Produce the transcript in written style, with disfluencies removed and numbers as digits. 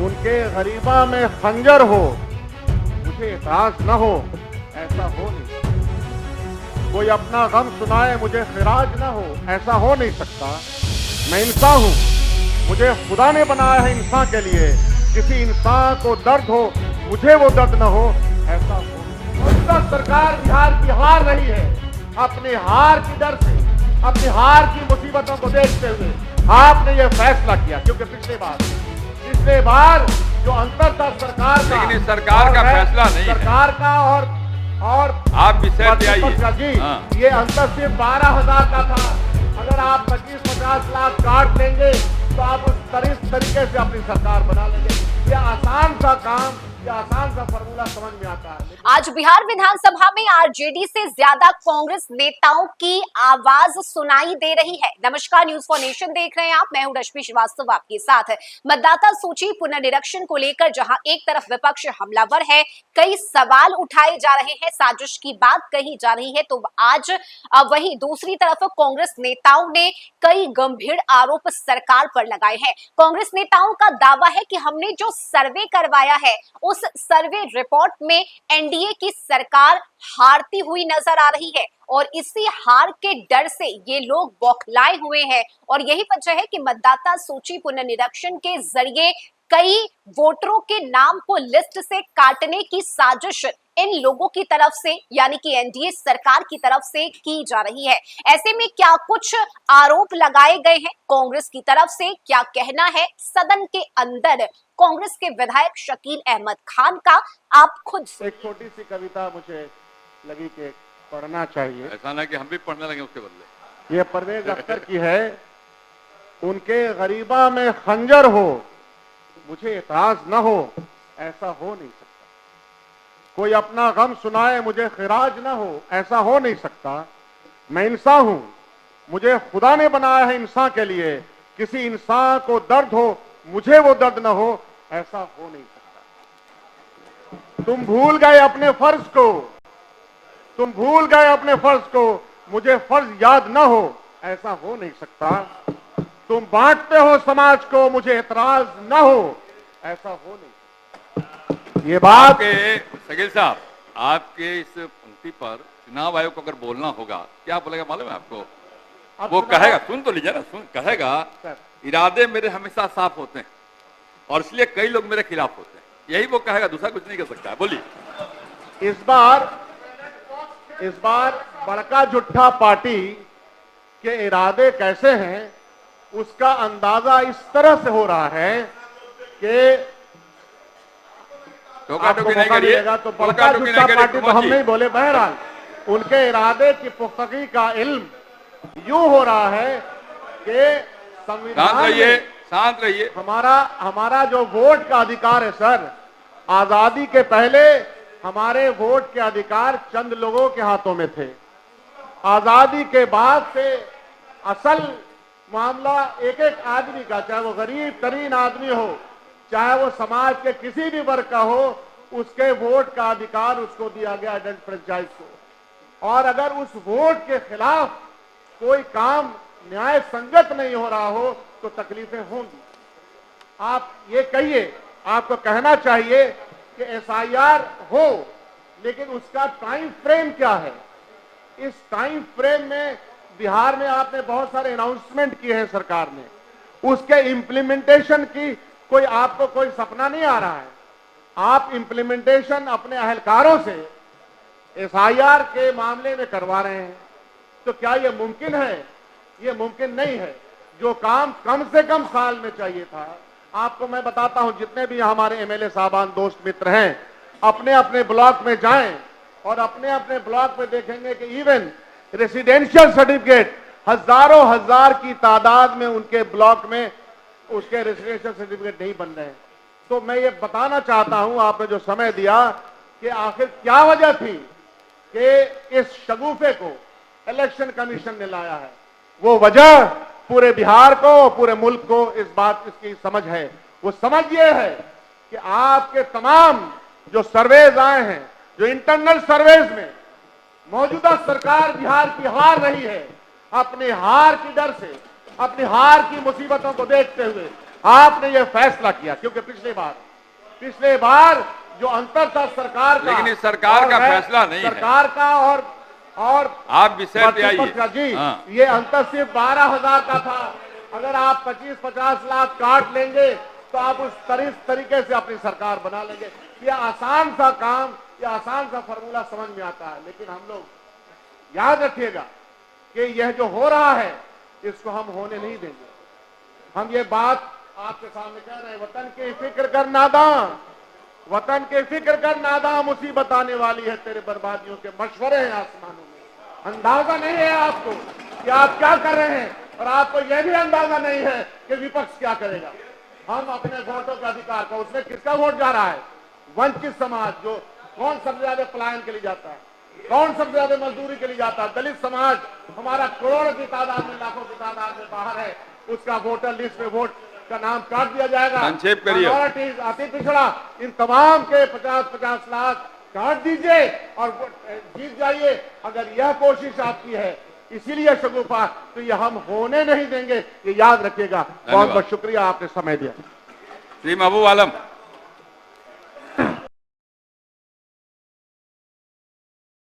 उनके गरीबा में खंजर हो, मुझे एतराज न हो, ऐसा हो नहीं। कोई अपना गम सुनाए, मुझे खिराज न हो, ऐसा हो नहीं सकता। मैं इंसान हूं, मुझे खुदा ने बनाया है इंसान के लिए। किसी इंसान को दर्द हो, मुझे वो दर्द न हो, ऐसा हो नहीं। मौजूदा सरकार बिहार की हार रही है। अपने हार की डर से, अपनी हार की मुसीबतों को देखते हुए आपने ये फैसला किया, क्योंकि पिछले बार जो अंतर था सरकार का, लेकिन इस सरकार का फैसला नहीं है, सरकार का और आप विषय पे आइए। जी, ये अंतर सिर्फ 12,000 का था। अगर आप 25-50 लाख काट लेंगे तो आप उस तरीके से अपनी सरकार बना लेंगे। ये आसान सा काम, ये आसान सा फॉर्मूला समझ में आता है। आज बिहार विधानसभा में आरजेडी से ज्यादा कांग्रेस नेताओं की आवाज सुनाई दे रही है। नमस्कार, न्यूज फॉर नेशन देख रहे हैं आप, मैं हूं रश्मि श्रीवास्तव आपके साथ। मतदाता सूची पुनर्निरीक्षण को लेकर जहां एक तरफ विपक्ष हमलावर है, कई सवाल उठाए जा रहे हैं, साजिश की बात कही जा रही है, तो आज वहीं दूसरी तरफ कांग्रेस नेताओं ने कई गंभीर आरोप सरकार पर लगाए हैं। कांग्रेस नेताओं का दावा है कि हमने जो सर्वे करवाया है, उस सर्वे रिपोर्ट में एनडीए की सरकार हारती हुई नजर आ रही है और इसी हार के डर से ये लोग बौखलाए हुए हैं और यही वजह है कि मतदाता सूची पुनर्निरीक्षण के जरिए कई वोटरों के नाम को लिस्ट से काटने की साजिश इन लोगों की तरफ से, यानी कि एनडीए सरकार की तरफ से की जा रही है। ऐसे में क्या कुछ आरोप लगाए गए हैं कांग्रेस की तरफ से, क्या कहना है सदन के अंदर कांग्रेस के विधायक शकील अहमद खान का, आप खुद से। एक छोटी सी कविता मुझे लगी कि पढ़ना चाहिए। ऐसा ना कि हम भी पढ़ने लगे उसके बदले। ये परवेज अख्तर की है। उनके गरीबा में खंजर हो, मुझे एतराज न हो, ऐसा हो नहीं सकता। कोई अपना गम सुनाए, मुझे खिराज न हो, ऐसा हो नहीं सकता। मैं इंसान हूं, मुझे खुदा ने बनाया है इंसान के लिए। किसी इंसान को दर्द हो, मुझे वो दर्द न हो, ऐसा हो नहीं सकता। तुम भूल गए अपने फर्ज को, तुम भूल गए अपने फर्ज को, मुझे फर्ज याद न हो, ऐसा हो नहीं सकता। तुम बांटते हो समाज को, मुझे एतराज न हो, ऐसा हो नहीं सकता। ये बात शकील साहब, आपके इस पंक्ति पर चुनाव आयोग को अगर बोलना होगा, क्या बोलेगा मालूम है आपको? वो कहेगा, सुन तो लीजिए ना, सुन, कहेगा इरादे मेरे हमेशा साफ होते हैं और इसलिए कई लोग मेरे खिलाफ होते हैं। यही वो कहेगा, दूसरा कुछ नहीं कर सकता है। बोलिए। इस बार बड़का जुट्ठा पार्टी के इरादे कैसे हैं, उसका अंदाजा इस तरह से हो रहा है कि टोका-टोकी नहीं करिए, तो बड़का जुट्ठा पार्टी तो हम नहीं बोले, बहरहाल उनके इरादे की पुख्तगी का इल्म यूं हो रहा है कि शांत रहिए। हमारा जो वोट का अधिकार है सर, आजादी के पहले हमारे वोट के अधिकार चंद लोगों के हाथों में थे। आजादी के बाद से असल मामला एक एक आदमी का, चाहे वो गरीब तरीन आदमी हो, चाहे वो समाज के किसी भी वर्ग का हो, उसके वोट का अधिकार उसको दिया गया फ्रेंचाइज को। और अगर उस वोट के खिलाफ कोई काम न्याय संगत नहीं हो रहा हो तो तकलीफें होंगी। आप ये कहिए, आपको कहना चाहिए कि एसआईआर हो, लेकिन उसका टाइम फ्रेम क्या है? इस टाइम फ्रेम में बिहार में आपने बहुत सारे अनाउंसमेंट किए हैं सरकार ने, उसके इंप्लीमेंटेशन की आपको कोई सपना नहीं आ रहा है। आप इंप्लीमेंटेशन अपने अहलकारों से एसआईआर के मामले में करवा रहे हैं, तो क्या यह मुमकिन है? यह मुमकिन नहीं है। जो काम कम से कम साल में चाहिए था, आपको मैं बताता हूं, जितने भी हमारे एमएलए साहबान दोस्त मित्र हैं, अपने अपने ब्लॉक में जाएं और अपने अपने ब्लॉक में देखेंगे कि इवन रेसिडेंशियल सर्टिफिकेट हजारों हजार की तादाद में उनके ब्लॉक में उसके रेसिडेंशियल सर्टिफिकेट नहीं बन रहे हैं। तो मैं ये बताना चाहता हूं, आपने जो समय दिया, कि आखिर क्या वजह थी कि इस शगुफे को इलेक्शन कमीशन ने लाया है। वो वजह पूरे बिहार को, पूरे मुल्क को इस बात इसकी समझ है। वो समझ ये है कि आपके तमाम जो सर्वेज आए हैं, जो इंटरनल सर्वेज में मौजूदा सरकार बिहार की हार रही है, अपनी हार की डर से, अपनी हार की मुसीबतों को देखते हुए आपने ये फैसला किया, क्योंकि पिछले बार जो अंतर था सरकार का, लेकिन इस सरकार का फैसला नहीं है, सरकार का और आप विषय पे आइए जी। हाँ। ये अंतर सिर्फ 12,000 का था। अगर आप 25-50 लाख काट लेंगे तो आप उस तरीके से अपनी सरकार बना लेंगे। ये आसान सा काम, ये आसान सा फॉर्मूला समझ में आता है, लेकिन हम लोग याद रखिएगा कि यह जो हो रहा है इसको हम होने नहीं देंगे। हम ये बात आपके सामने कह रहे हैं, वतन की फिक्र कर नादान, वतन की फिक्र कर नादान, मुसीबत आने वाली है, तेरे बर्बादियों के मशवरे हैं आसमानों में। अंदाजा नहीं है आपको कि आप क्या कर रहे हैं, और आपको यह भी अंदाजा नहीं है कि विपक्ष क्या करेगा। हम अपने वोटों का अधिकार का, उसमें किसका वोट जा रहा है? वंचित समाज, जो कौन सबसे ज्यादा पलायन के लिए जाता है, कौन सबसे ज्यादा मजदूरी के लिए जाता है, दलित समाज हमारा करोड़ों की तादाद में, लाखों की तादाद में बाहर है, उसका वोटर लिस्ट में वोट का नाम काट दिया जाएगा। संक्षेप करिए। माइनॉरिटीज, अति पिछड़ा, इन तमाम के 50-50 लाख काट दीजिए और जीत जाइए। अगर यह कोशिश आपकी है, इसीलिए शगुफा, तो ये हम होने नहीं देंगे, ये याद रखिएगा। बहुत बहुत शुक्रिया, आपने समय दिया। श्री महबूब आलम।